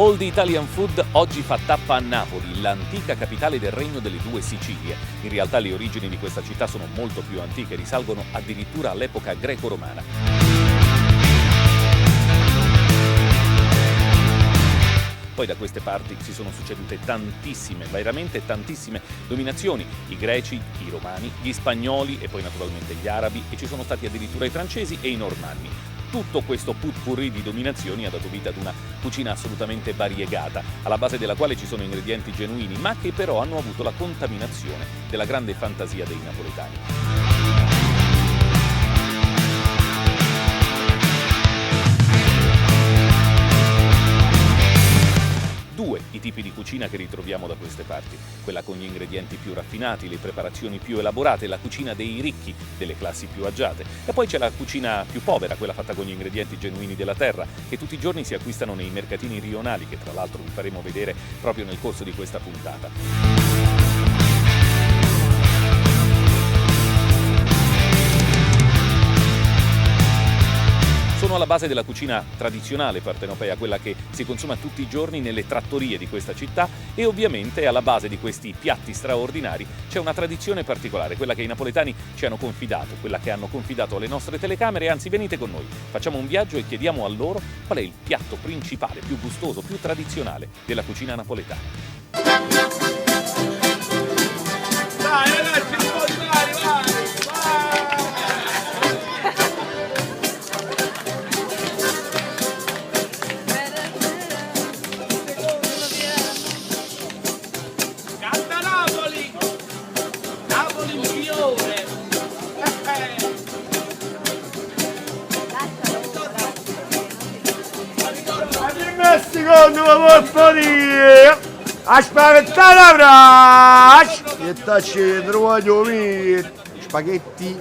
All the Italian Food oggi fa tappa a Napoli, l'antica capitale del Regno delle Due Sicilie. In realtà le origini di questa città sono molto più antiche, risalgono addirittura all'epoca greco-romana. Poi da queste parti si sono succedute tantissime, veramente tantissime dominazioni, i greci, i romani, gli spagnoli e poi naturalmente gli arabi, e ci sono stati addirittura i francesi e i normanni. Tutto questo pot-pourri di dominazioni ha dato vita ad una cucina assolutamente variegata, alla base della quale ci sono ingredienti genuini, ma che però hanno avuto la contaminazione della grande fantasia dei napoletani. Due i tipi di cucina che ritroviamo da queste parti: quella con gli ingredienti più raffinati, le preparazioni più elaborate, la cucina dei ricchi, delle classi più agiate, e poi c'è la cucina più povera, quella fatta con gli ingredienti genuini della terra, che tutti i giorni si acquistano nei mercatini rionali, che tra l'altro vi faremo vedere proprio nel corso di questa puntata. Sono alla base della cucina tradizionale partenopea, quella che si consuma tutti i giorni nelle trattorie di questa città, e ovviamente alla base di questi piatti straordinari c'è una tradizione particolare, quella che i napoletani ci hanno confidato, quella che hanno confidato alle nostre telecamere. Anzi, venite con noi, facciamo un viaggio e chiediamo a loro qual è il piatto principale, più gustoso, più tradizionale della cucina napoletana. Dai ragazzi, non puoi fare, vai! Secondo me può dire aspettare la braccia e tacci trovato spaghetti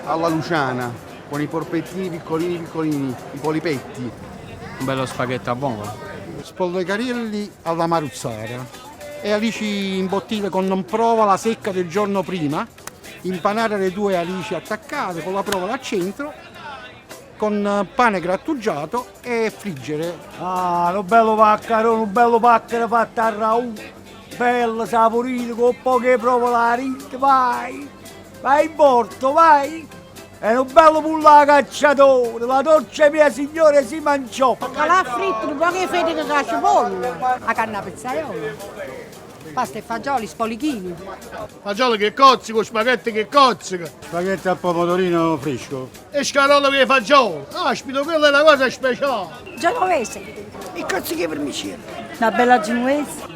alla Luciana con i porpettini piccolini piccolini, i polipetti, Un bello spaghetto a vongole. spolvecarielli alla maruzzara e alici in bottiglia con provola secca del giorno prima, impanare le due alici attaccate con la provola al centro, con pane grattugiato e friggere. Ah, un bello paccarone, un bello pacchero fatto a raù, bello saporito con poche provolari, vai, vai in porto, vai. E un bello pulla cacciatore, la dolce mia signore si mangiò. Calà fritto, un po' che fede che caccia pollo, la canna pizzaiola, pasta e fagioli, spolichini. Fagiolo che cozzica, spaghetti che cozzica, Spaghetti al pomodorino fresco. e scarola che fagiolo. Aspito, quella è una cosa speciale. Genovese, E cazziche per miciere. una bella genovese.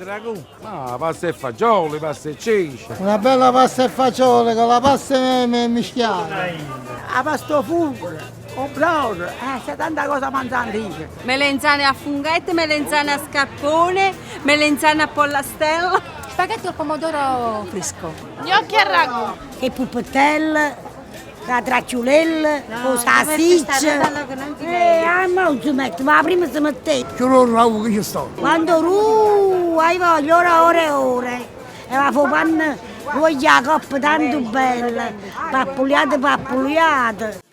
Pasta e fagioli, pasta e ceci. Una bella pasta e fagioli con la pasta mischiata. La pasta fuga, un browser, c'è tanta cosa mangiante. Melenzane a funghetto, melenzane a scarpone, melenzane a pollastella. Spaghetti al pomodoro fresco. Gnocchi a ragù. E puppetelle, la tracciulella, con salsiccia. Non si mette, ma prima si mette. Che non raù che ci sto. Quando hai voglia, ore e ore. E la fa panna, voglio la coppa tanto bella, pappuliata, pappuliata.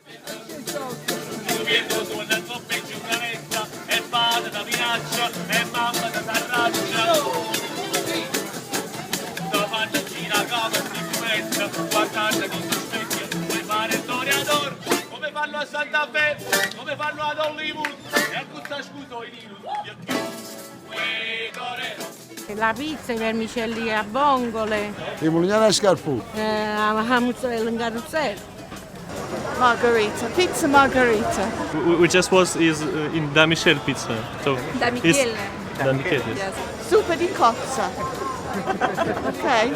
Come fanno a Santa Fe, come fanno ad Hollywood, e a questa scuso i La pizza, i vermicelli a vongole, I mulinari a scarpù. la mozzarella in carrozzella. Margherita, pizza margherita. We just was in Da Michel pizza. So Da it's- Michele. Da Michele. Yes. Super di cozza. Ok?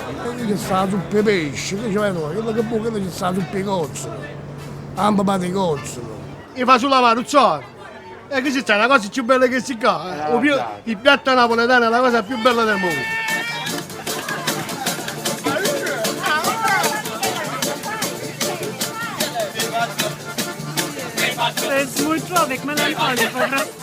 Ci sta tutti i pesci, che ci vedo, quello che può, quello ci sta tutti i cozzi. Amba di cozzi. E fa sulla maruzzara. E che c'è una cosa più bella che si fa. Il piatto napoletano è la cosa più bella del mondo. Jest mój człowiek, melancholik po prostu.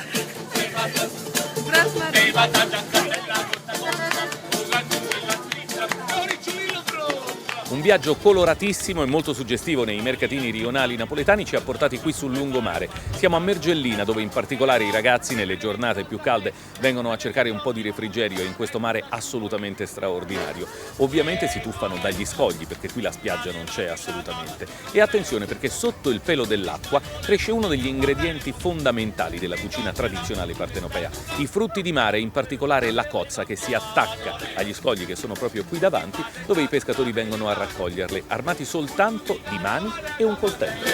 Un viaggio coloratissimo e molto suggestivo nei mercatini rionali napoletani ci ha portati qui sul lungomare. Siamo a Mergellina, dove in particolare i ragazzi nelle giornate più calde vengono a cercare un po' di refrigerio in questo mare assolutamente straordinario. Ovviamente si tuffano dagli scogli, perché qui la spiaggia non c'è assolutamente. E attenzione, perché sotto il pelo dell'acqua cresce uno degli ingredienti fondamentali della cucina tradizionale partenopea. I frutti di mare, in particolare la cozza, che si attacca agli scogli che sono proprio qui davanti, dove i pescatori vengono a raccoglierle, armati soltanto di mani e un coltello.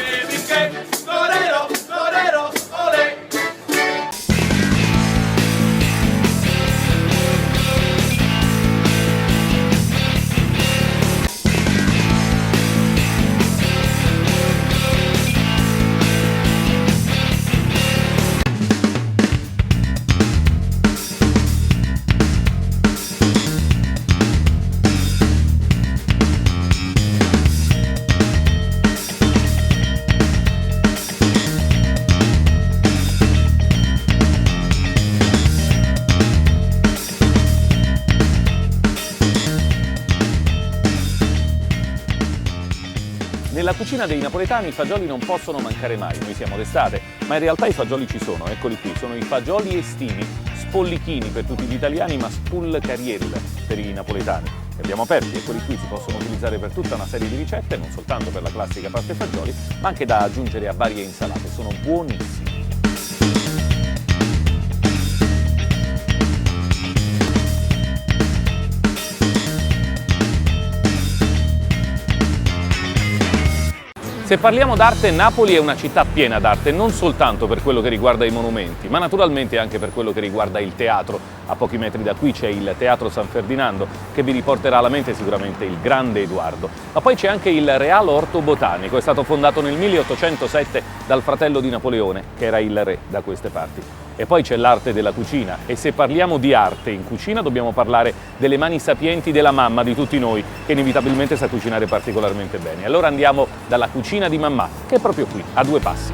Nella cucina dei napoletani i fagioli non possono mancare mai, noi siamo d'estate, ma in realtà i fagioli ci sono, eccoli qui, sono i fagioli estivi, spollichini per tutti gli italiani, ma spullcariel per i napoletani. Li abbiamo aperti, eccoli qui, si possono utilizzare per tutta una serie di ricette, non soltanto per la classica pasta e fagioli, ma anche da aggiungere a varie insalate, sono buonissimi. Se parliamo d'arte, Napoli è una città piena d'arte, non soltanto per quello che riguarda i monumenti, ma naturalmente anche per quello che riguarda il teatro. A pochi metri da qui c'è il Teatro San Ferdinando, che vi riporterà alla mente sicuramente il grande Edoardo. Ma poi c'è anche il Real Orto Botanico, è stato fondato nel 1807 dal fratello di Napoleone, che era il re da queste parti. E poi c'è l'arte della cucina, e se parliamo di arte in cucina dobbiamo parlare delle mani sapienti della mamma di tutti noi, che inevitabilmente sa cucinare particolarmente bene. Allora andiamo dalla cucina di mamma, che è proprio qui, a 2 passi.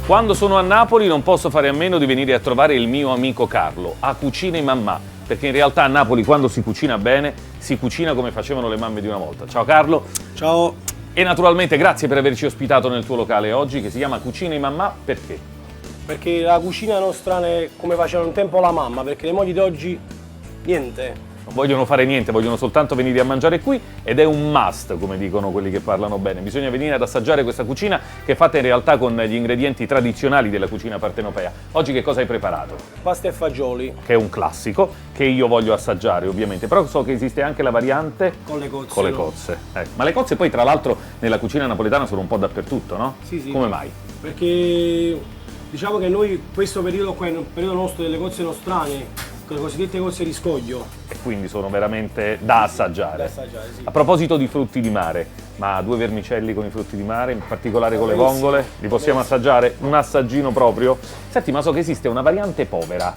Quando sono a Napoli non posso fare a meno di venire a trovare il mio amico Carlo, a Cucine Mamma, perché in realtà a Napoli quando si cucina bene, si cucina come facevano le mamme di una volta. Ciao Carlo. Ciao. E naturalmente grazie per averci ospitato nel tuo locale oggi, che si chiama Cucine Mamma, perché? Perché la cucina nostra è come faceva un tempo la mamma, perché le mogli di oggi niente. Non vogliono fare niente, vogliono soltanto venire a mangiare qui, ed è un must, come dicono quelli che parlano bene. Bisogna venire ad assaggiare questa cucina che è fatta in realtà con gli ingredienti tradizionali della cucina partenopea. Oggi che cosa hai preparato? Pasta e fagioli. Che è un classico, che io voglio assaggiare ovviamente, però so che esiste anche la variante con le cozze. Con le cozze. Ma le cozze poi tra l'altro nella cucina napoletana sono un po' dappertutto, no? Sì. Come mai? Perché diciamo che noi questo periodo qua è un periodo nostro delle cozze nostrane, con le cosiddette cozze di scoglio. E quindi sono veramente da assaggiare. Sì. A proposito di frutti di mare, ma 2 vermicelli con i frutti di mare, in particolare con le vongole, li possiamo assaggiare? Un assaggino proprio? Senti, ma so che esiste una variante povera.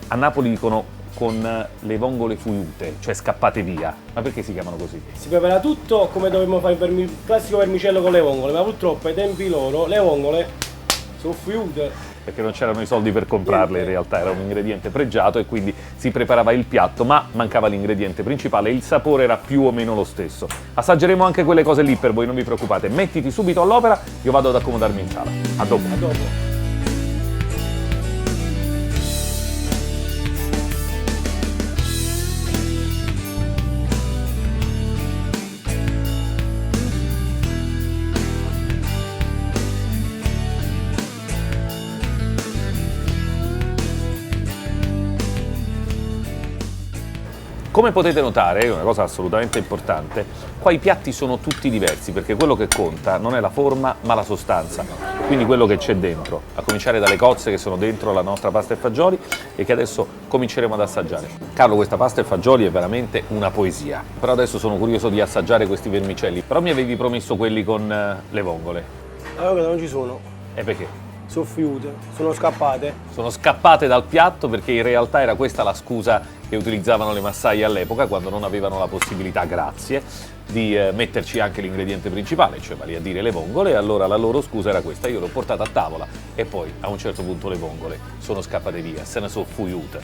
A Napoli dicono con le vongole fuiute, cioè scappate via. Ma perché si chiamano così? Si prepara tutto come dovremmo fare il classico vermicello con le vongole, ma purtroppo ai tempi loro le vongole sono fuiute. Perché non c'erano i soldi per comprarle, in realtà era un ingrediente pregiato e quindi si preparava il piatto, ma mancava l'ingrediente principale e il sapore era più o meno lo stesso. Assaggeremo anche quelle cose lì per voi, non vi preoccupate, mettiti subito all'opera, io vado ad accomodarmi in sala. A dopo. A dopo. Come potete notare, è una cosa assolutamente importante, qua i piatti sono tutti diversi perché quello che conta non è la forma ma la sostanza, quindi quello che c'è dentro, a cominciare dalle cozze che sono dentro la nostra pasta e fagioli e che adesso cominceremo ad assaggiare. Carlo, questa pasta e fagioli è veramente una poesia, però adesso sono curioso di assaggiare questi vermicelli, però mi avevi promesso quelli con le vongole. Allora non ci sono. E perché? soffiute, sono scappate. Sono scappate dal piatto perché in realtà era questa la scusa che utilizzavano le massaie all'epoca quando non avevano la possibilità, grazie, di metterci anche l'ingrediente principale, cioè vale a dire le vongole, e allora la loro scusa era questa: io l'ho portata a tavola e poi a un certo punto le vongole sono scappate via, se ne sono fuiute.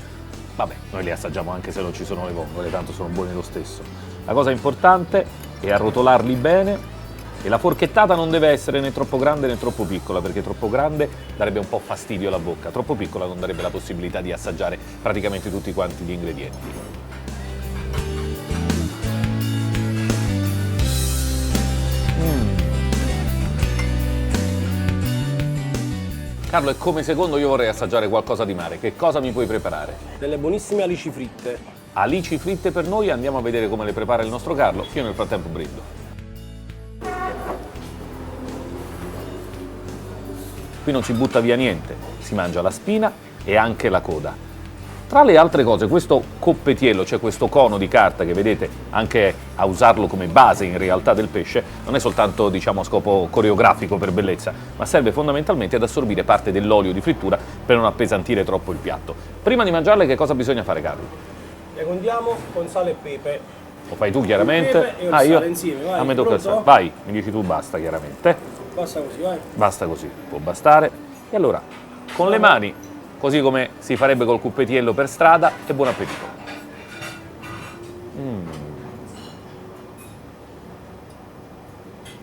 Vabbè, noi le assaggiamo anche se non ci sono le vongole, tanto sono buone lo stesso. La cosa importante è arrotolarli bene. E la forchettata non deve essere né troppo grande né troppo piccola, perché troppo grande darebbe un po' fastidio alla bocca, troppo piccola non darebbe la possibilità di assaggiare praticamente tutti quanti gli ingredienti. Carlo, e come secondo io vorrei assaggiare qualcosa di mare. Che cosa mi puoi preparare? Delle buonissime alici fritte. Alici fritte per noi, andiamo a vedere come le prepara il nostro Carlo. Io nel frattempo brindo. Qui non si butta via niente, si mangia la spina e anche la coda. Tra le altre cose, questo coppetiello, cioè questo cono di carta che vedete anche a usarlo come base in realtà del pesce, non è soltanto, diciamo, a scopo coreografico per bellezza, ma serve fondamentalmente ad assorbire parte dell'olio di frittura per non appesantire troppo il piatto. Prima di mangiarle che cosa bisogna fare, Carlo? Le condiamo con sale e pepe. Lo fai tu chiaramente? Pepe e il sale insieme, vai. A me tocca il sale. Vai, mi dici tu basta chiaramente. Basta così, vai. Basta così, può bastare. E allora, con le mani, così come si farebbe col cuppetiello per strada, e buon appetito.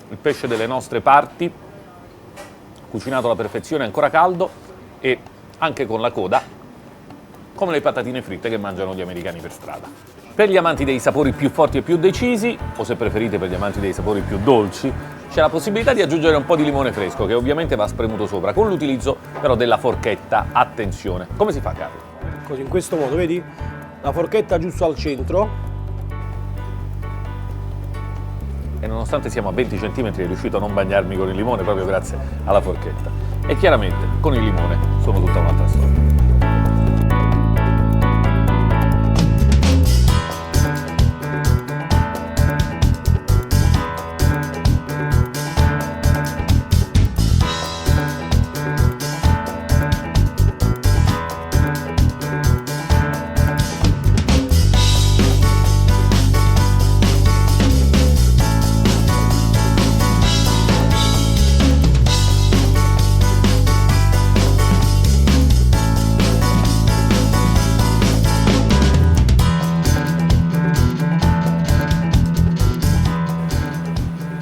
Il pesce delle nostre parti, cucinato alla perfezione, ancora caldo, e anche con la coda, come le patatine fritte che mangiano gli americani per strada. Per gli amanti dei sapori più forti e più decisi, o se preferite per gli amanti dei sapori più dolci, c'è la possibilità di aggiungere un po' di limone fresco, che ovviamente va spremuto sopra, con l'utilizzo però della forchetta. Attenzione. Come si fa, Carlo? Così, in questo modo, vedi? La forchetta giusto al centro. E nonostante siamo a 20 cm è riuscito a non bagnarmi con il limone proprio grazie alla forchetta. E chiaramente con il limone sono tutta un'altra storia.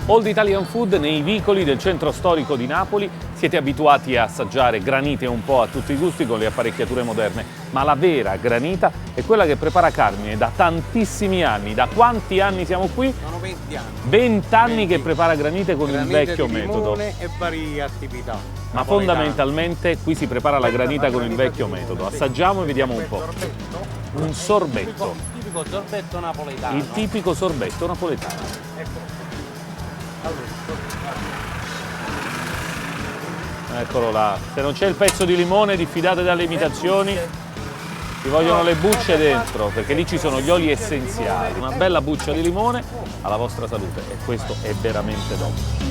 Old Italian Food, nei vicoli del centro storico di Napoli, siete abituati a assaggiare granite un po' a tutti i gusti con le apparecchiature moderne, ma la vera granita è quella che prepara carne da tantissimi anni. Da quanti anni siamo qui? Sono 20 anni. 20 anni che prepara granite con il vecchio metodo. E varie attività. Ma fondamentalmente qui si prepara la granita con il vecchio metodo. Assaggiamo e vediamo un po'. Un sorbetto. Il tipico sorbetto napoletano. Il tipico sorbetto napoletano. Eccolo là. Se non c'è il pezzo di limone, diffidate dalle imitazioni. Ci vogliono le bucce dentro, perché lì ci sono gli oli essenziali. Una bella buccia di limone alla vostra salute, e questo è veramente buono.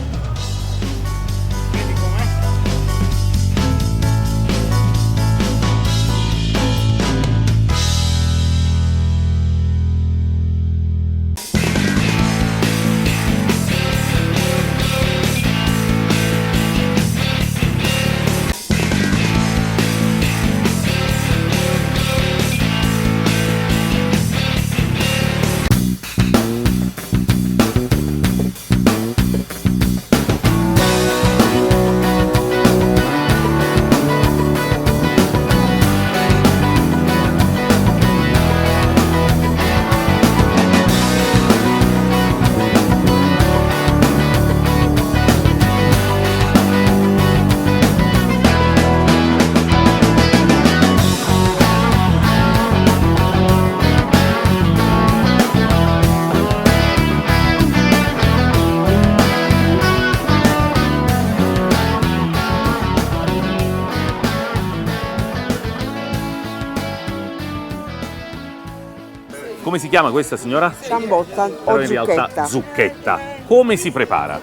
Come si chiama questa signora? Ciambotta Però o in realtà zucchetta. zucchetta. Come si prepara?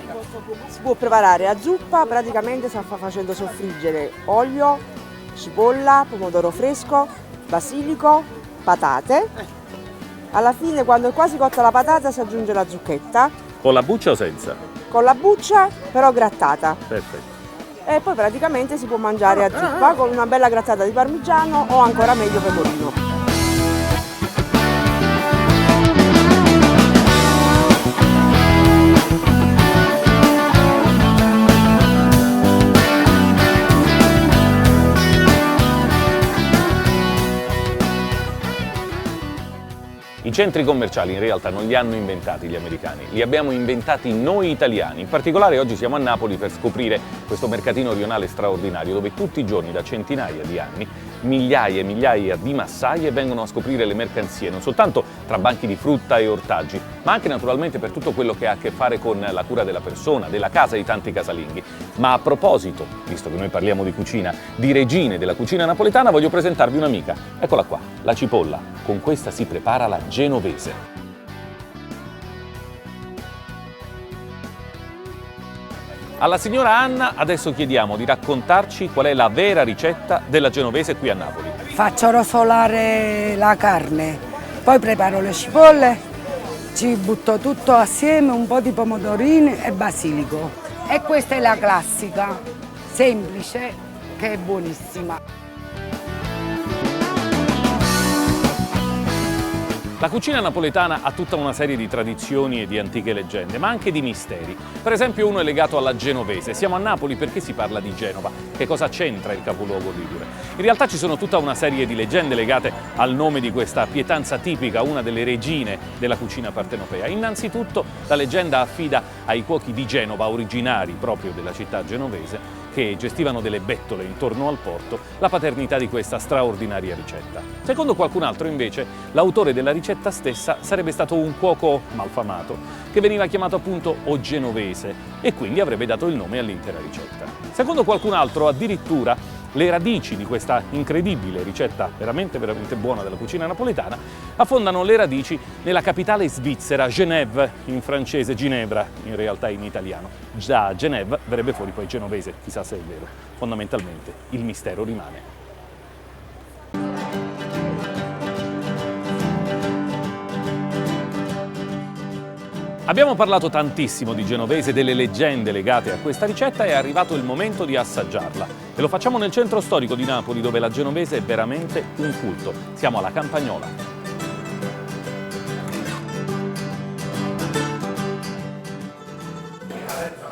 Si può preparare a zuppa, praticamente si fa facendo soffriggere olio, cipolla, pomodoro fresco, basilico, patate. Alla fine, quando è quasi cotta la patata, si aggiunge la zucchetta. Con la buccia o senza? Con la buccia, però grattata. Perfetto. E poi praticamente si può mangiare a zuppa con una bella grattata di parmigiano o ancora meglio pecorino. I centri commerciali in realtà non li hanno inventati gli americani, li abbiamo inventati noi italiani. In particolare oggi siamo a Napoli per scoprire questo mercatino rionale straordinario dove tutti i giorni da centinaia di anni migliaia e migliaia di massaie vengono a scoprire le mercanzie, non soltanto tra banchi di frutta e ortaggi, ma anche naturalmente per tutto quello che ha a che fare con la cura della persona, della casa di tanti casalinghi. Ma a proposito, visto che noi parliamo di cucina, di regine della cucina napoletana, voglio presentarvi un'amica. Eccola qua, la cipolla. Con questa si prepara la genovese. Alla signora Anna adesso chiediamo di raccontarci qual è la vera ricetta della genovese qui a Napoli. Faccio rosolare la carne, poi preparo le cipolle, ci butto tutto assieme, un po' di pomodorini e basilico. E questa è la classica, semplice, che è buonissima. La cucina napoletana ha tutta una serie di tradizioni e di antiche leggende, ma anche di misteri. Per esempio uno è legato alla genovese. Siamo a Napoli perché si parla di Genova. Che cosa c'entra il capoluogo ligure? In realtà ci sono tutta una serie di leggende legate al nome di questa pietanza tipica, una delle regine della cucina partenopea. Innanzitutto la leggenda affida ai cuochi di Genova, originari proprio della città genovese, che gestivano delle bettole intorno al porto, la paternità di questa straordinaria ricetta. Secondo qualcun altro, invece, l'autore della ricetta stessa sarebbe stato un cuoco malfamato, che veniva chiamato appunto o genovese e quindi avrebbe dato il nome all'intera ricetta. Secondo qualcun altro, addirittura, le radici di questa incredibile ricetta veramente buona della cucina napoletana affondano le radici nella capitale svizzera, Genève, in francese, Ginevra, in realtà in italiano. Da Genève verrebbe fuori poi genovese, chissà se è vero. Fondamentalmente il mistero rimane. Abbiamo parlato tantissimo di genovese, delle leggende legate a questa ricetta, è arrivato il momento di assaggiarla. E lo facciamo nel centro storico di Napoli, dove la genovese è veramente un culto. Siamo alla Campagnola.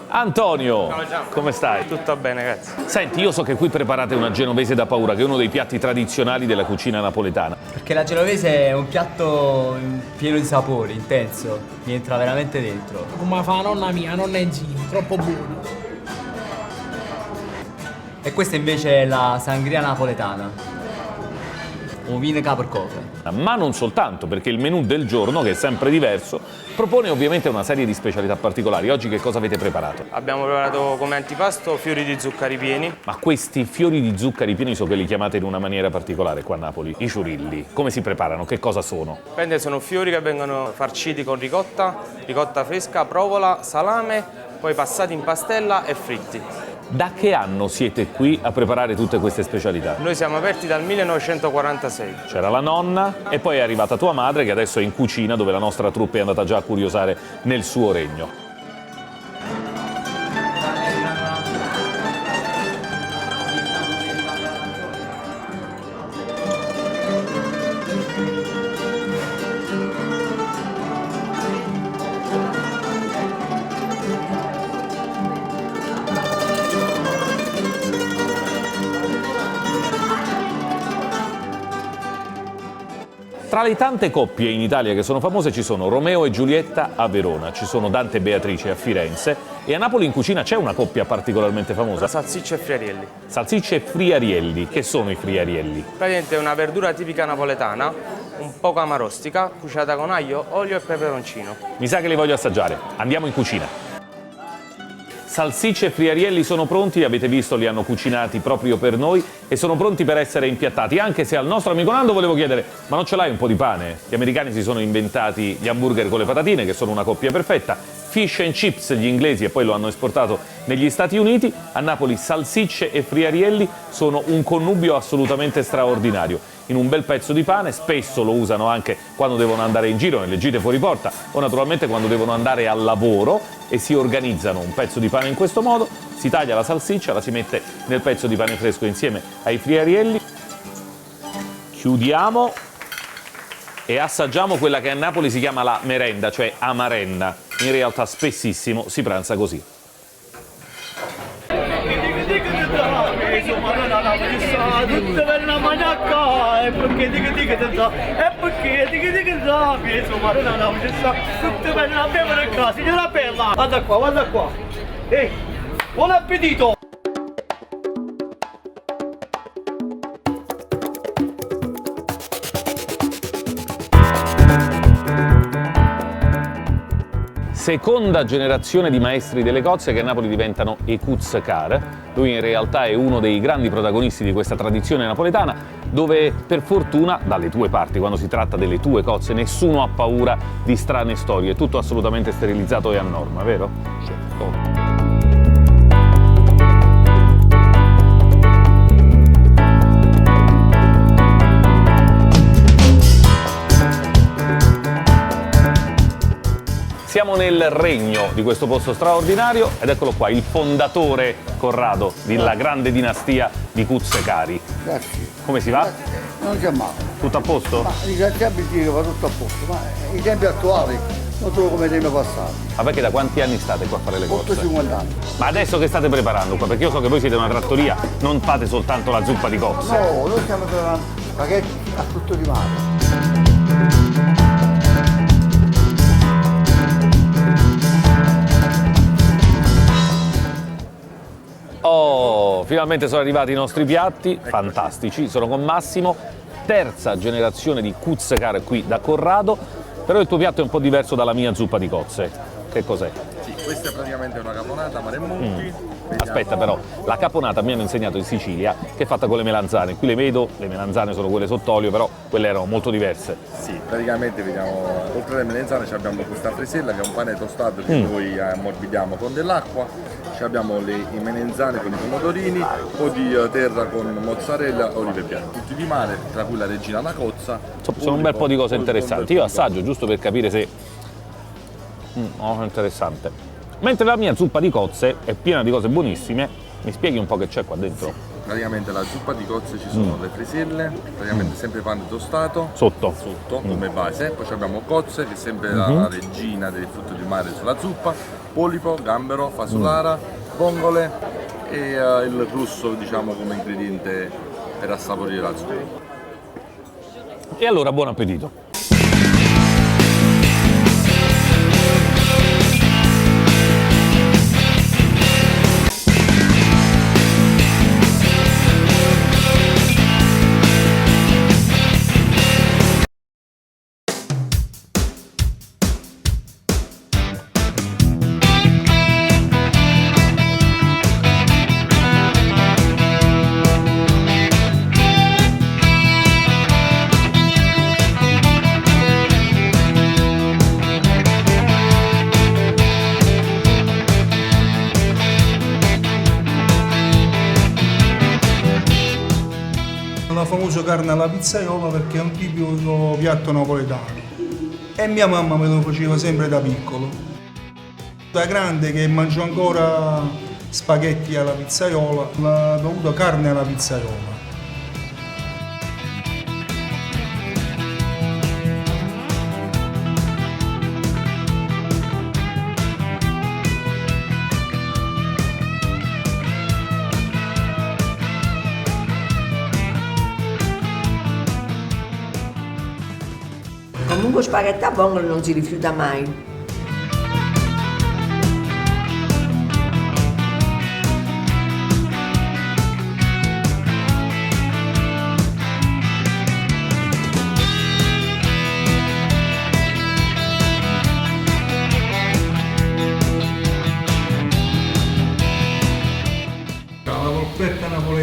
Antonio, come stai? Tutto bene, grazie. Senti, io so che qui preparate una genovese da paura, che è uno dei piatti tradizionali della cucina napoletana. Perché la genovese è un piatto pieno di sapore, intenso, mi entra veramente dentro. Come fa la nonna mia, nonna Enzini, troppo buono. E questa invece è la sangria napoletana. Un vino capercofe. Ma non soltanto, perché il menù del giorno, che è sempre diverso, propone ovviamente una serie di specialità particolari. Oggi che cosa avete preparato? Abbiamo preparato come antipasto fiori di zuccheri pieni. Ma questi fiori di zuccheri pieni so che li chiamate in una maniera particolare qua a Napoli, i ciurilli. Come si preparano? Che cosa sono? Sono fiori che vengono farciti con ricotta fresca, provola, salame, poi passati in pastella e fritti. Da che anno siete qui a preparare tutte queste specialità? Noi siamo aperti dal 1946. C'era la nonna e poi è arrivata tua madre che adesso è in cucina dove la nostra troupe è andata già a curiosare nel suo regno. Tra le tante coppie in Italia che sono famose ci sono Romeo e Giulietta a Verona, ci sono Dante e Beatrice a Firenze e a Napoli in cucina c'è una coppia particolarmente famosa. Salsicce e friarielli. Salsicce e friarielli. Che sono i friarielli? Praticamente è una verdura tipica napoletana, un poco amarostica, cucinata con aglio, olio e peperoncino. Mi sa che li voglio assaggiare. Andiamo in cucina. salsicce e friarielli sono pronti, avete visto, li hanno cucinati proprio per noi e sono pronti per essere impiattati, anche se al nostro amico Nando volevo chiedere, ma non ce l'hai un po' di pane? Gli americani si sono inventati gli hamburger con le patatine, che sono una coppia perfetta, fish and chips gli inglesi e poi lo hanno esportato negli Stati Uniti, a Napoli salsicce e friarielli sono un connubio assolutamente straordinario. In un bel pezzo di pane, spesso lo usano anche quando devono andare in giro, nelle gite fuori porta o naturalmente quando devono andare al lavoro e si organizzano un pezzo di pane in questo modo, si taglia la salsiccia, la si mette nel pezzo di pane fresco insieme ai friarielli, chiudiamo e assaggiamo quella che a Napoli si chiama la merenda, cioè amarenna. In realtà spessissimo si pranza così. Guarda qua, guarda qua. Buon appetito! Seconda generazione di maestri delle cozze che a Napoli diventano i Kutzkar. Lui in realtà è uno dei grandi protagonisti di questa tradizione napoletana, dove per fortuna, dalle tue parti, quando si tratta delle tue cozze, nessuno ha paura di strane storie, è tutto assolutamente sterilizzato e a norma, vero? Certo. Siamo nel regno di questo posto straordinario ed eccolo qua, il fondatore Corrado della grande dinastia di Kutzkari. Grazie. Come si va? Non c'è male. Tutto a posto? Ma ringraziabili che va tutto a posto, ma i tempi attuali non sono come i tempi passati. Ma perché da quanti anni state qua a fare le cozze? 50 anni. Ma adesso che state preparando qua? Perché io so che voi siete una trattoria, non fate soltanto la zuppa di cozze. No, noi stiamo preparando spaghetti a frutto di mare. Oh, finalmente sono arrivati i nostri piatti, fantastici, sono con Massimo, terza generazione di Kutzkar qui da Corrado, però il tuo piatto è un po' diverso dalla mia zuppa di cozze. Che cos'è? Sì, questa è praticamente una caponata mare e monti. Aspetta però, la caponata mi hanno insegnato in Sicilia che è fatta con le melanzane, qui le vedo, le melanzane sono quelle sott'olio, però quelle erano molto diverse. Sì, praticamente vediamo, oltre alle melanzane abbiamo questa frisella che è un pane tostato che noi ammorbidiamo con dell'acqua, abbiamo i melanzane con i pomodorini, po' di terra con mozzarella, olive bianche, tutti di mare, tra cui la regina la cozza. Sono un bel po' di cose interessanti, io assaggio giusto per capire se... interessante. Mentre la mia zuppa di cozze è piena di cose buonissime, mi spieghi un po' che c'è qua dentro? Sì. Praticamente la zuppa di cozze ci sono le friselle, praticamente sempre pane tostato sotto come base, poi abbiamo cozze che è sempre la regina del frutto di mare sulla zuppa, polipo, gambero, fasolara, vongole e il russo diciamo come ingrediente per assaporire la zuppa. E allora buon appetito! La famosa carne alla pizzaiola perché è un tipico piatto napoletano e mia mamma me lo faceva sempre da piccolo. Da grande che mangio ancora spaghetti alla pizzaiola, la dovuta carne alla pizzaiola. Comunque spaghetti a vongole non si rifiuta mai.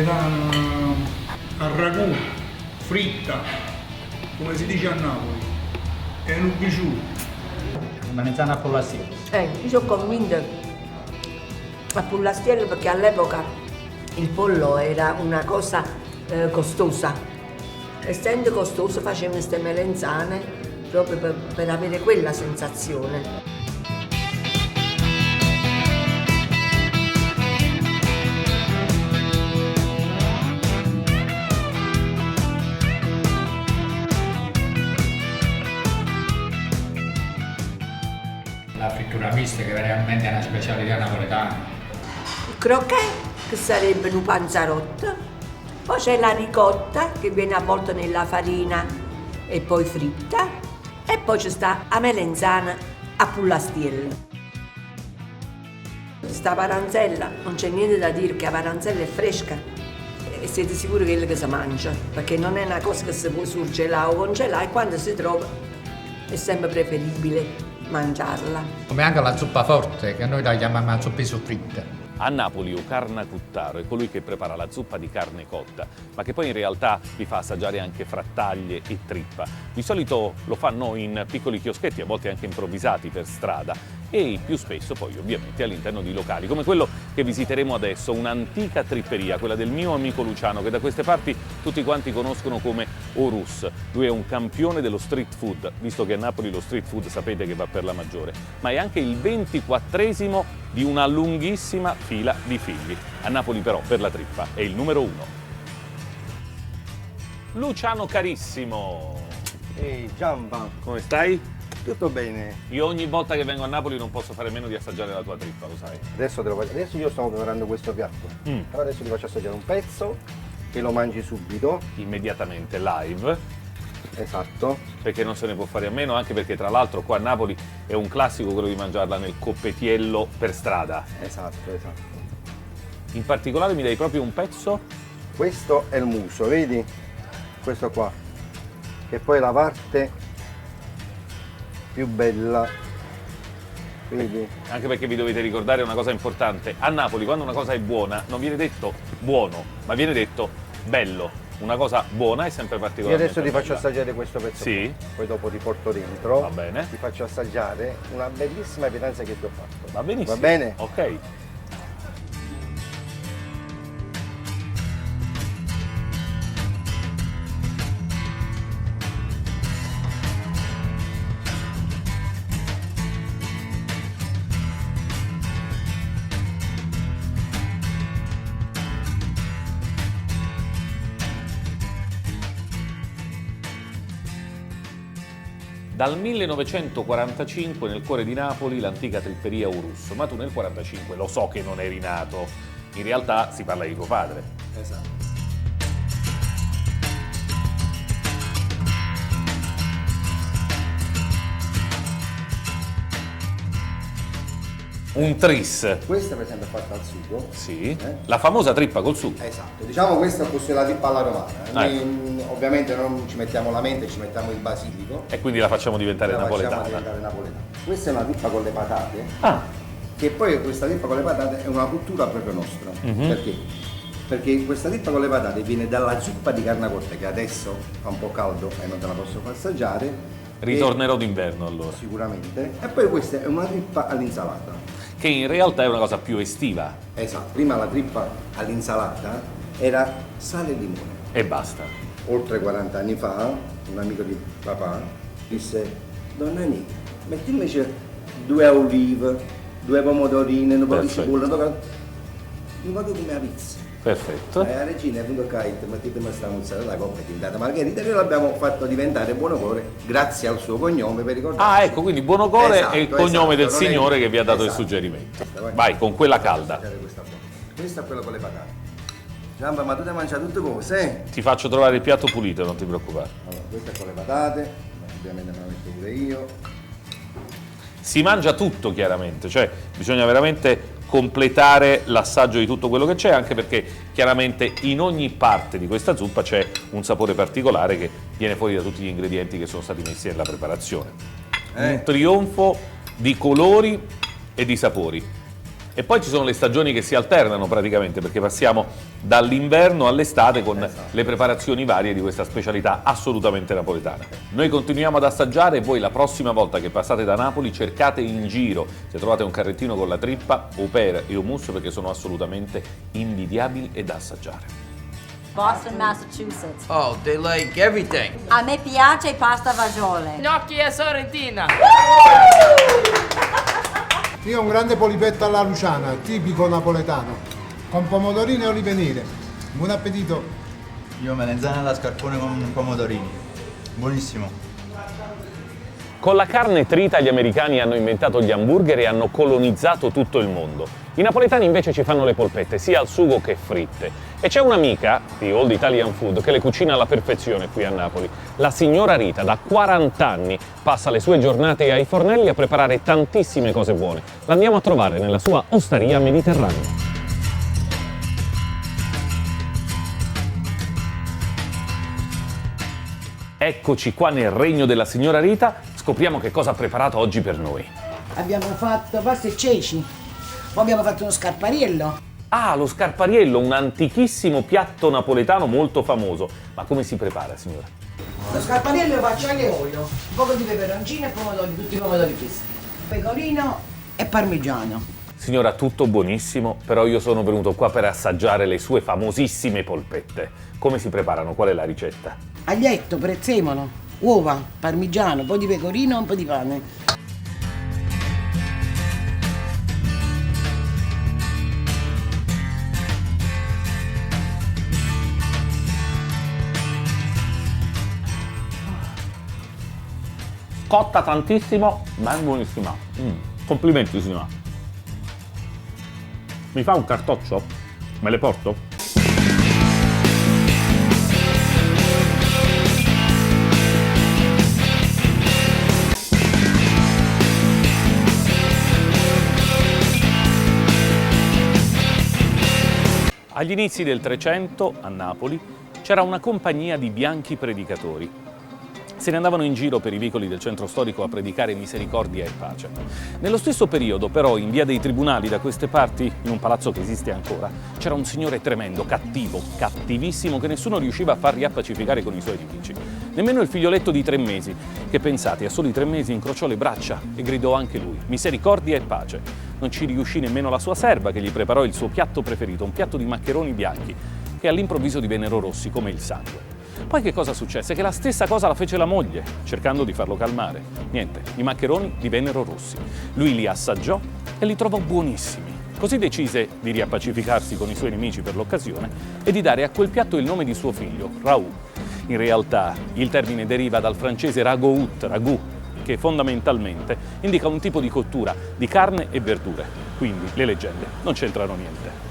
napoletana a ragù, fritta, come si dice a Napoli, è un bijou. Melanzana a pollastiello. Io sono convinta a pollastiello perché all'epoca il pollo era una cosa costosa. Essendo costoso facevano queste melenzane proprio per avere quella sensazione. La frittura mista che veramente è una specialità napoletana. Il croquet che sarebbe un panzarotto. Poi c'è la ricotta che viene avvolta nella farina e poi fritta. E poi ci sta la melenzana a pollastiello. Sta paranzella, non c'è niente da dire che la paranzella è fresca e siete sicuri che è quella che si mangia, perché non è una cosa che si può surgelare o congelare e quando si trova è sempre preferibile mangiarla. Come anche la zuppa forte, che noi la chiamiamo zuppa soffritta. A Napoli Ocarna Cuttaro è colui che prepara la zuppa di carne cotta, ma che poi in realtà vi fa assaggiare anche frattaglie e trippa. Di solito lo fanno in piccoli chioschetti, a volte anche improvvisati per strada, e più spesso poi ovviamente all'interno di locali, come quello che visiteremo adesso, un'antica tripperia, quella del mio amico Luciano, che da queste parti tutti quanti conoscono come Orus. Lui è un campione dello street food, visto che a Napoli lo street food sapete che va per la maggiore, ma è anche il 24esimo di una lunghissima fila di figli. A Napoli però per la trippa è il numero 1. Luciano carissimo! Ehi Giamba, come stai? Tutto bene. Io ogni volta che vengo a Napoli non posso fare meno di assaggiare la tua trippa, lo sai. Adesso io stavo preparando questo piatto. Però adesso ti faccio assaggiare un pezzo e lo mangi subito. Immediatamente, live. Esatto. Perché non se ne può fare a meno, anche perché tra l'altro qua a Napoli è un classico quello di mangiarla nel coppetiello per strada. Esatto. In particolare mi dai proprio un pezzo? Questo è il muso, vedi? Questo qua. Che poi è la parte più bella, vedi? Anche perché vi dovete ricordare una cosa importante: a Napoli quando una cosa è buona non viene detto buono, ma viene detto bello. Una cosa buona è sempre Io particolarmente adesso ti faccio bella. assaggiare questo pezzo Sì. qua. Poi dopo ti porto dentro. Va bene. Ti faccio assaggiare una bellissima pietanza che ti ho fatto. Va benissimo. Va bene? Ok. Dal 1945 nel cuore di Napoli l'antica tripperia Orus, ma tu nel 1945 lo so che non eri nato, in realtà si parla di tuo padre. Esatto. Un tris. Questa per esempio è fatta al sugo. Sì. La famosa trippa col sugo. Esatto, diciamo questa fosse la trippa alla romana. Ovviamente non ci mettiamo la mente, ci mettiamo il basilico. E quindi la facciamo diventare napoletana. Napoletana. Questa è una trippa con le patate. Ah. Che poi questa trippa con le patate è una cultura proprio nostra. Perché? Perché questa trippa con le patate viene dalla zuppa di carne cotta, che adesso fa un po' caldo e non te la posso far assaggiare. Ritornerò d'inverno allora. Sicuramente. E poi questa è una trippa all'insalata. Che in realtà è una cosa più estiva. Esatto, prima la trippa all'insalata era sale e limone. E basta. Oltre 40 anni fa, un amico di papà disse: Donna Nì, metti invece 2 olive, 2 pomodorini, un po' di cipolla, un po' come la pizza. Perfetto. La regina è venuta a dire: mettete questa mozzarella, la coppa è diventata margherita, e noi l'abbiamo fatto diventare Buonocore grazie al suo cognome, per ricordare. Ah, ecco, quindi Buonocore Esatto, è il cognome del non signore è- che vi ha dato il esatto. suggerimento. Vai, con quella calda. Questo è quello con le patate. Giamba, ma tu ti hai mangiato tutte cose? Ti faccio trovare il piatto pulito, non ti preoccupare. Allora, questo è con le patate, ovviamente me la metto pure io. Si mangia tutto chiaramente, cioè bisogna veramente completare l'assaggio di tutto quello che c'è, anche perché chiaramente in ogni parte di questa zuppa c'è un sapore particolare che viene fuori da tutti gli ingredienti che sono stati messi nella preparazione. Un trionfo di colori e di sapori. E poi ci sono le stagioni che si alternano praticamente, perché passiamo dall'inverno all'estate con le preparazioni varie di questa specialità assolutamente napoletana. Noi continuiamo ad assaggiare e voi la prossima volta che passate da Napoli cercate in giro, se trovate un carrettino con la trippa, au pair e hummus, perché sono assolutamente invidiabili e da assaggiare. Boston, Massachusetts. Oh, they like everything. A me piace pasta fagiole. Gnocchi e sorrentina. Io ho un grande polipetto alla Luciana, tipico napoletano, con pomodorini e olive nere. Buon appetito! Io melanzana alla scarpone con pomodorini. Buonissimo. Con la carne trita gli americani hanno inventato gli hamburger e hanno colonizzato tutto il mondo. I napoletani invece ci fanno le polpette, sia al sugo che fritte. E c'è un'amica di Old Italian Food che le cucina alla perfezione qui a Napoli. La signora Rita, da 40 anni, passa le sue giornate ai fornelli a preparare tantissime cose buone. L'andiamo a trovare nella sua osteria mediterranea. Eccoci qua nel regno della signora Rita, scopriamo che cosa ha preparato oggi per noi. Abbiamo fatto pasta e ceci, poi abbiamo fatto uno scarpariello. Ah, lo scarpariello, un antichissimo piatto napoletano molto famoso. Ma come si prepara, signora? Lo scarpariello lo faccio anche olio, un po' di peperoncino e pomodori, tutti i pomodori freschi, pecorino e parmigiano. Signora, tutto buonissimo, però io sono venuto qua per assaggiare le sue famosissime polpette. Come si preparano? Qual è la ricetta? Aglietto, prezzemolo, uova, parmigiano, un po' di pecorino e un po' di pane. Cotta tantissimo, ma è buonissima. Complimenti, signora. Mi fa un cartoccio? Me le porto? Agli inizi del Trecento, a Napoli, c'era una compagnia di bianchi predicatori. Se ne andavano in giro per i vicoli del centro storico a predicare misericordia e pace. Nello stesso periodo, però, in via dei Tribunali, da queste parti, in un palazzo che esiste ancora, c'era un signore tremendo, cattivo, cattivissimo, che nessuno riusciva a far riappacificare con i suoi nemici. Nemmeno il figlioletto di 3 mesi, che pensate, a soli 3 mesi incrociò le braccia e gridò anche lui, misericordia e pace. Non ci riuscì nemmeno la sua serva, che gli preparò il suo piatto preferito, un piatto di maccheroni bianchi, che all'improvviso divennero rossi come il sangue. Poi che cosa successe? Che la stessa cosa la fece la moglie, cercando di farlo calmare. Niente, i maccheroni divennero rossi. Lui li assaggiò e li trovò buonissimi. Così decise di riappacificarsi con i suoi nemici per l'occasione e di dare a quel piatto il nome di suo figlio, Raoult. In realtà il termine deriva dal francese ragout, ragù, che fondamentalmente indica un tipo di cottura di carne e verdure. Quindi le leggende non c'entrano niente.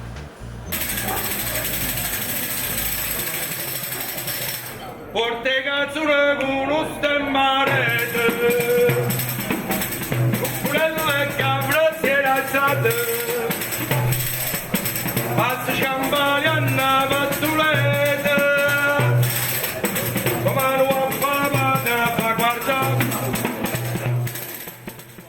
Porte cazzone con uno stemmarete, Purello e capra si era alzate, pazzi ciambali a navazzulete, come lo fa guardare.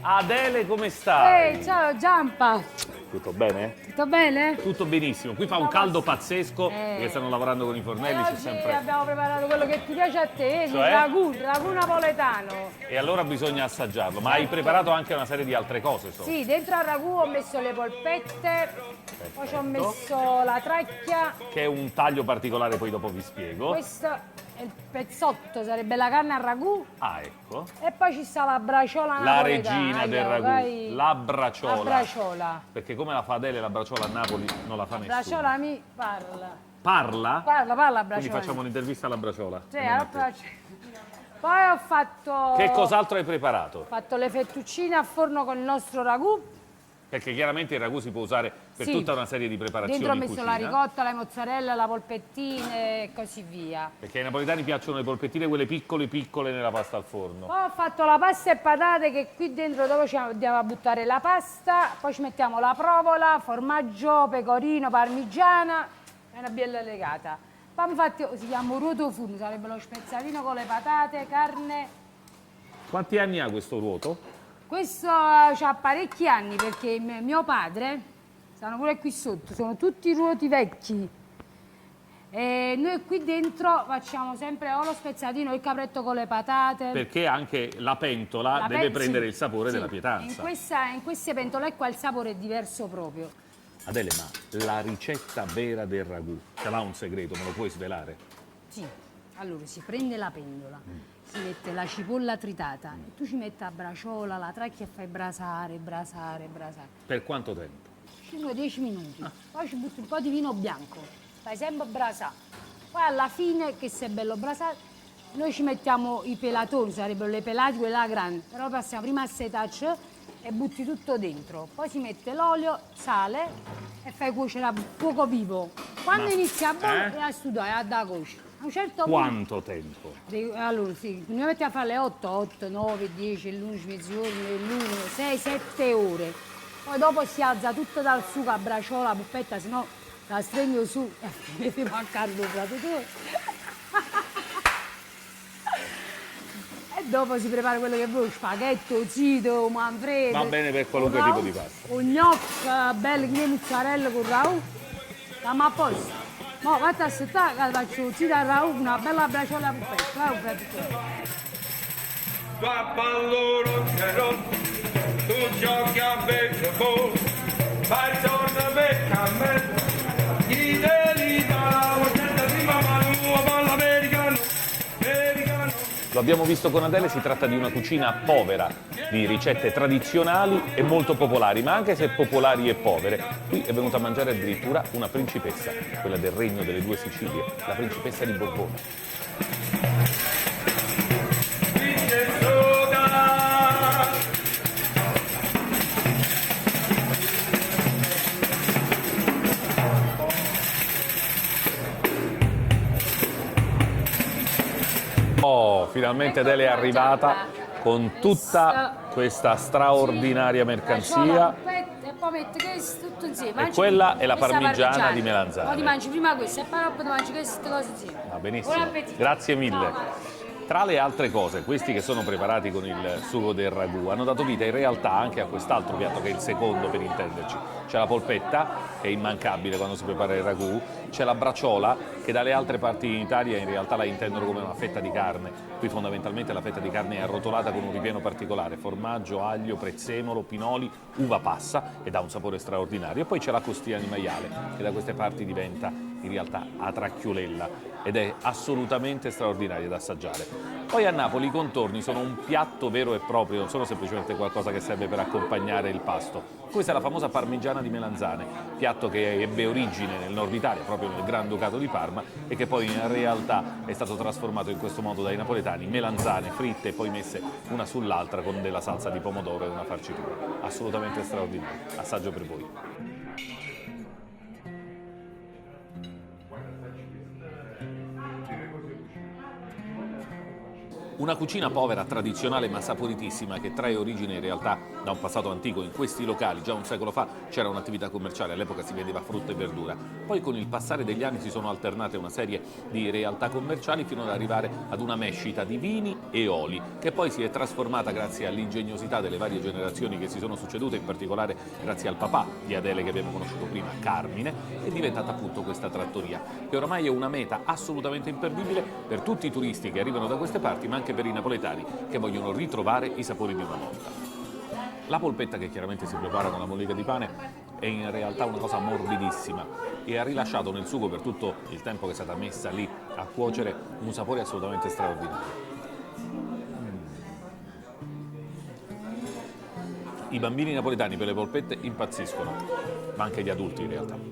Adele, come stai? Ehi, ciao Giampa! Tutto bene? Tutto bene? Tutto benissimo, qui fa un caldo pazzesco perché stanno lavorando con i fornelli, c'è Oggi sempre... abbiamo preparato quello che ti piace a te, Cioè? il ragù napoletano. E allora bisogna assaggiarlo, ma hai preparato anche una serie di altre cose, insomma. Sì, dentro al ragù ho messo le polpette, poi ci ho messo la tracchia. Che è un taglio particolare, poi dopo vi spiego. Questo è il pezzotto, sarebbe la carne al ragù. Ah, ecco. E poi ci sta la braciola La napoletana. regina del ragù, Vai. la braciola. La braciola. Perché come la fa Adele, la braciola a Napoli non la fa La nessuno. braciola mi parla. Parla? Parla braciola. Quindi facciamo un'intervista alla braciola. Sì, alla braciola. Poi ho fatto... Che cos'altro hai preparato? Ho fatto le fettuccine a forno con il nostro ragù. Perché chiaramente il ragù si può usare per Sì. tutta una serie di preparazioni Dentro ho in messo cucina. la ricotta, la mozzarella, la polpettine e così via. Perché ai napoletani piacciono le polpettine, quelle piccole piccole nella pasta al forno. Poi ho fatto la pasta e patate, che qui dentro dopo ci andiamo a buttare la pasta, poi ci mettiamo la provola, formaggio, pecorino, parmigiana e una biella legata. Poi infatti si chiama ruoto furno, sarebbe lo spezzatino con le patate, carne. Quanti anni ha questo ruoto? Questo ha parecchi anni perché mio padre stanno pure qui sotto, sono tutti ruoti vecchi. E noi qui dentro facciamo sempre o lo spezzatino o il capretto con le patate. Perché anche la pentola deve prendere il sapore della pietanza. In queste pentole qua il sapore è diverso proprio. Adele, ma la ricetta vera del ragù, ce l'ha un segreto, me lo puoi svelare? Sì, allora si prende la pentola, si mette la cipolla tritata e tu ci metti la braciola, la tracchi e fai brasare. Per quanto tempo? 5-10 minuti. Poi ci butti un po' di vino bianco. Fai sempre brasare. Poi alla fine, che se è bello brasato, noi ci mettiamo i pelatoni, sarebbero le pelati, quelle là grandi. Però passiamo prima a setaccio e butti tutto dentro. Poi si mette l'olio, sale e fai cuocere a fuoco vivo. Quando inizia a bollire, a studiare, a da cuocere. A un certo Quanto tempo? Allora, sì, noi mettiamo a fare le 8, 9, 10, l'11, mezzogiorno, l'1, 6, 7 ore. Poi dopo si alza tutto dal sugo a braciola, a puppetta, sennò la stringo su e metti mancare il prato tu. E dopo si prepara quello che vuoi, spaghetto, zito, manfredo. Va bene per qualunque tipo di pasta. Un gnocco bello che mozzarella con ragù. Siamo a posto. Mo' vatti a aspettare che faccio zito al ragù, una bella braciola a puppetta. Tu a pallone c'ero, tu giochi a baseball, fai tornamento a me. Lo abbiamo visto con Adele, si tratta di una cucina povera di ricette tradizionali e molto popolari, ma anche se popolari e povere, qui è venuta a mangiare addirittura una principessa, quella del Regno delle Due Sicilie, la principessa di Borbone. Oh, finalmente Adele è arrivata con tutta questa straordinaria mercanzia. E poi metti questo tutto insieme. E quella è la parmigiana di melanzane. Poi ti mangi prima questo e poi dopo ti mangi queste cose insieme. Va benissimo. Buon appetito. Grazie mille. Tra le altre cose, questi che sono preparati con il sugo del ragù hanno dato vita in realtà anche a quest'altro piatto che è il secondo per intenderci. C'è la polpetta, che è immancabile quando si prepara il ragù, c'è la braciola, che dalle altre parti in Italia in realtà la intendono come una fetta di carne. Qui fondamentalmente la fetta di carne è arrotolata con un ripieno particolare, formaggio, aglio, prezzemolo, pinoli, uva passa ed ha un sapore straordinario. E poi c'è la costia di maiale, che da queste parti diventa in realtà a tracchiolella ed è assolutamente straordinaria da assaggiare. Poi a Napoli i contorni sono un piatto vero e proprio, non sono semplicemente qualcosa che serve per accompagnare il pasto. Questa è la famosa parmigiana di melanzane, piatto che ebbe origine nel nord Italia, proprio nel Granducato di Parma, e che poi in realtà è stato trasformato in questo modo dai napoletani, melanzane fritte e poi messe una sull'altra con della salsa di pomodoro e una farcitura. Assolutamente straordinario. Assaggio per voi. Una cucina povera, tradizionale ma saporitissima che trae origine in realtà da un passato antico. In questi locali già un secolo fa c'era un'attività commerciale, all'epoca si vendeva frutta e verdura. Poi con il passare degli anni si sono alternate una serie di realtà commerciali fino ad arrivare ad una mescita di vini e oli che poi si è trasformata grazie all'ingegnosità delle varie generazioni che si sono succedute, in particolare grazie al papà di Adele che abbiamo conosciuto prima, Carmine, è diventata appunto questa trattoria che oramai è una meta assolutamente imperdibile per tutti i turisti che arrivano da queste parti ma anche per i napoletani che vogliono ritrovare i sapori di una volta. La polpetta, che chiaramente si prepara con la mollica di pane, è in realtà una cosa morbidissima e ha rilasciato nel sugo per tutto il tempo che è stata messa lì a cuocere un sapore assolutamente straordinario. I bambini napoletani per le polpette impazziscono, ma anche gli adulti in realtà.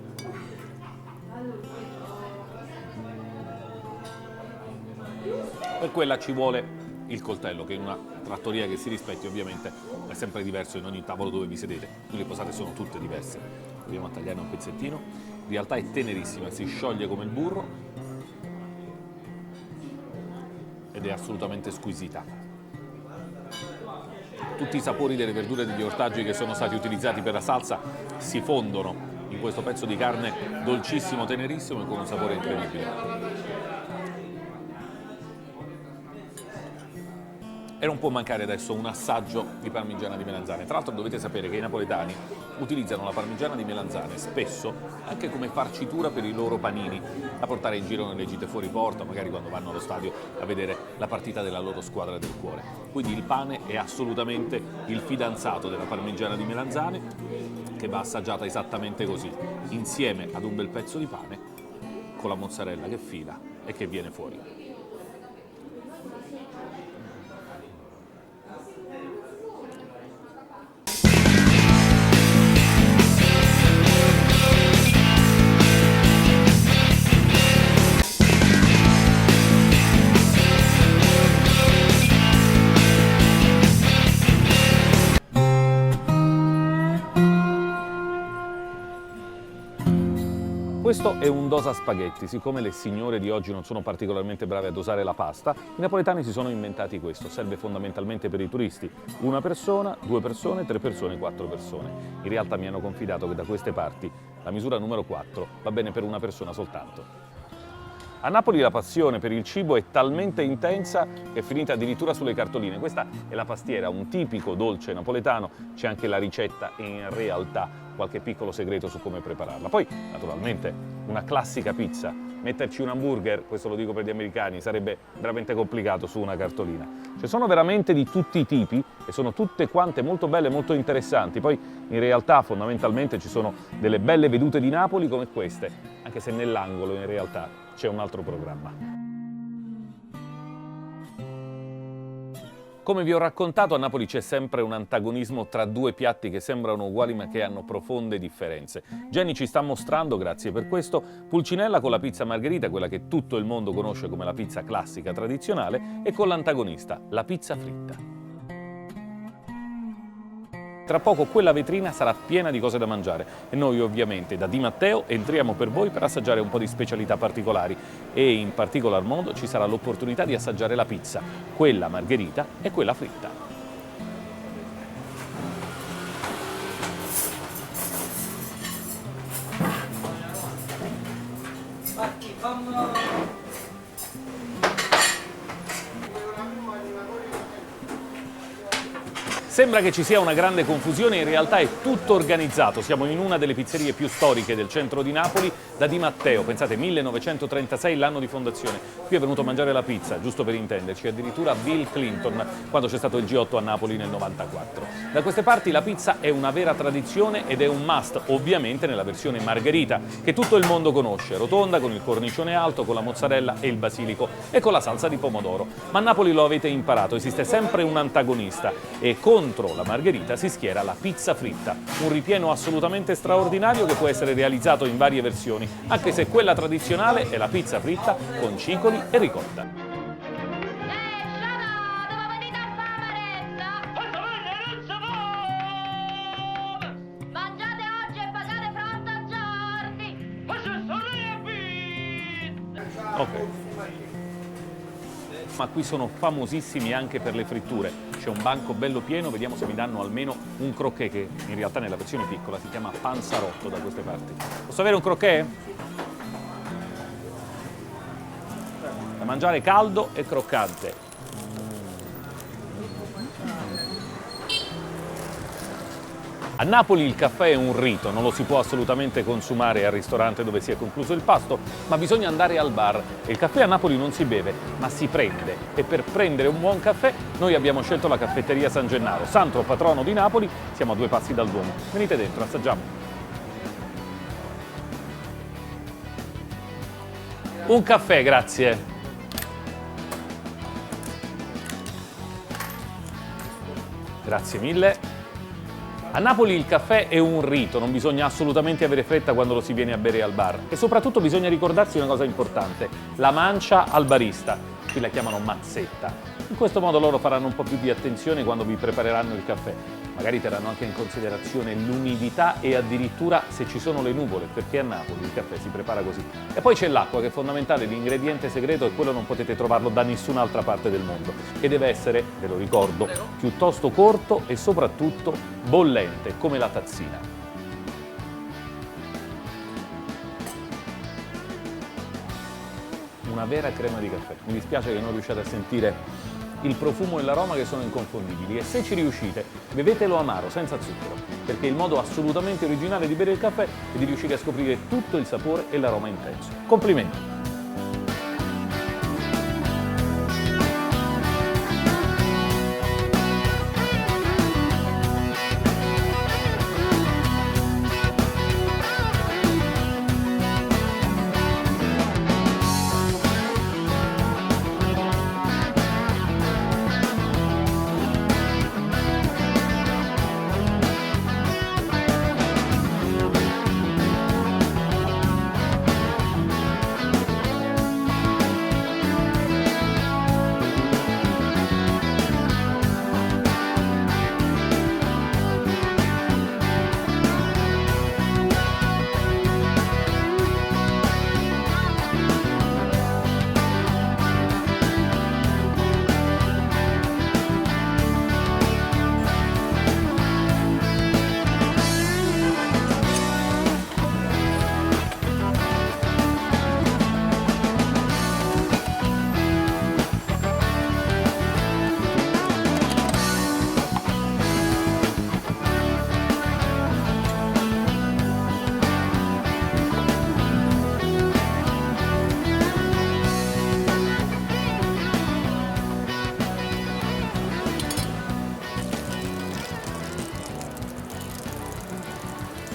Per quella ci vuole il coltello, che in una trattoria che si rispetti ovviamente è sempre diverso in ogni tavolo dove vi sedete. Qui le posate sono tutte diverse. Proviamo a tagliare un pezzettino. In realtà è tenerissima, si scioglie come il burro ed è assolutamente squisita. Tutti i sapori delle verdure e degli ortaggi che sono stati utilizzati per la salsa si fondono in questo pezzo di carne dolcissimo, tenerissimo e con un sapore incredibile. E non può mancare adesso un assaggio di parmigiana di melanzane. Tra l'altro dovete sapere che i napoletani utilizzano la parmigiana di melanzane spesso anche come farcitura per i loro panini, da portare in giro nelle gite fuori porta, magari quando vanno allo stadio a vedere la partita della loro squadra del cuore. Quindi il pane è assolutamente il fidanzato della parmigiana di melanzane, che va assaggiata esattamente così, insieme ad un bel pezzo di pane con la mozzarella che fila e che viene fuori. Questo è un dosa spaghetti. Siccome le signore di oggi non sono particolarmente brave a dosare la pasta, i napoletani si sono inventati questo. Serve fondamentalmente per i turisti. Una persona, 2 persone, 3 persone, 4 persone. In realtà mi hanno confidato che da queste parti la misura numero 4 va bene per una persona soltanto. A Napoli la passione per il cibo è talmente intensa che è finita addirittura sulle cartoline. Questa è la pastiera, un tipico dolce napoletano, c'è anche la ricetta e in realtà qualche piccolo segreto su come prepararla. Poi, naturalmente, una classica pizza. Metterci un hamburger, questo lo dico per gli americani, sarebbe veramente complicato su una cartolina. Ci sono veramente di tutti i tipi e sono tutte quante molto belle e molto interessanti. Poi in realtà fondamentalmente ci sono delle belle vedute di Napoli come queste, anche se nell'angolo in realtà c'è un altro programma. Come vi ho raccontato, a Napoli c'è sempre un antagonismo tra 2 piatti che sembrano uguali ma che hanno profonde differenze. Jenny ci sta mostrando, grazie per questo, Pulcinella con la pizza margherita, quella che tutto il mondo conosce come la pizza classica tradizionale, e con l'antagonista, la pizza fritta. Tra poco quella vetrina sarà piena di cose da mangiare e noi ovviamente da Di Matteo entriamo per voi per assaggiare un po' di specialità particolari e in particolar modo ci sarà l'opportunità di assaggiare la pizza, quella margherita e quella fritta. Sembra che ci sia una grande confusione, in realtà è tutto organizzato. Siamo in una delle pizzerie più storiche del centro di Napoli, da Di Matteo. Pensate, 1936 l'anno di fondazione. Qui è venuto a mangiare la pizza, giusto per intenderci, addirittura Bill Clinton, quando c'è stato il G8 a Napoli nel 94. Da queste parti la pizza è una vera tradizione ed è un must, ovviamente nella versione margherita, che tutto il mondo conosce, rotonda, con il cornicione alto, con la mozzarella e il basilico e con la salsa di pomodoro. Ma a Napoli lo avete imparato, esiste sempre un antagonista e contro la margherita si schiera la pizza fritta, un ripieno assolutamente straordinario che può essere realizzato in varie versioni, anche se quella tradizionale è la pizza fritta con cicoli e ricotta. Ok. Ma qui sono famosissimi anche per le fritture. C'è un banco bello pieno, vediamo se mi danno almeno un croquet, che in realtà nella versione piccola si chiama panzarotto da queste parti. Posso avere un croquet? Da mangiare caldo e croccante. A Napoli il caffè è un rito, non lo si può assolutamente consumare al ristorante dove si è concluso il pasto, ma bisogna andare al bar. E il caffè a Napoli non si beve, ma si prende. E per prendere un buon caffè noi abbiamo scelto la caffetteria San Gennaro, santo patrono di Napoli, siamo a 2 passi dal Duomo. Venite dentro, assaggiamo. Un caffè, grazie. Grazie mille. A Napoli il caffè è un rito, non bisogna assolutamente avere fretta quando lo si viene a bere al bar e soprattutto bisogna ricordarsi una cosa importante, la mancia al barista, qui la chiamano mazzetta. In questo modo loro faranno un po' più di attenzione quando vi prepareranno il caffè, magari terranno anche in considerazione l'umidità e addirittura se ci sono le nuvole, perché a Napoli il caffè si prepara così. E poi c'è l'acqua che è fondamentale, l'ingrediente segreto e quello non potete trovarlo da nessun'altra parte del mondo e deve essere, ve lo ricordo, piuttosto corto e soprattutto bollente, come la tazzina. Una vera crema di caffè. Mi dispiace che non riusciate a sentire il profumo e l'aroma che sono inconfondibili e se ci riuscite bevetelo amaro, senza zucchero, perché il modo assolutamente originale di bere il caffè è di riuscire a scoprire tutto il sapore e l'aroma intenso. Complimenti!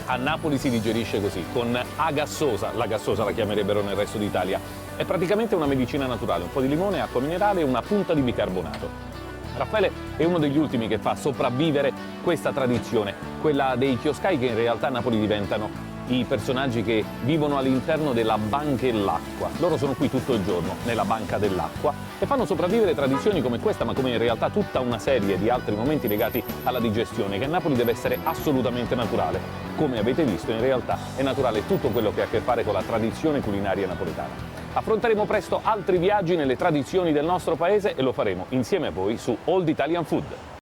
A Napoli si digerisce così, con A gassosa, la gassosa la chiamerebbero nel resto d'Italia. È praticamente una medicina naturale, un po' di limone, acqua minerale e una punta di bicarbonato. Raffaele è uno degli ultimi che fa sopravvivere questa tradizione, quella dei chioschai che in realtà a Napoli diventano i personaggi che vivono all'interno della Banchell'acqua. Loro sono qui tutto il giorno, nella banca dell'acqua, e fanno sopravvivere tradizioni come questa, ma come in realtà tutta una serie di altri momenti legati alla digestione, che a Napoli deve essere assolutamente naturale. Come avete visto, in realtà è naturale tutto quello che ha a che fare con la tradizione culinaria napoletana. Affronteremo presto altri viaggi nelle tradizioni del nostro paese e lo faremo insieme a voi su Old Italian Food.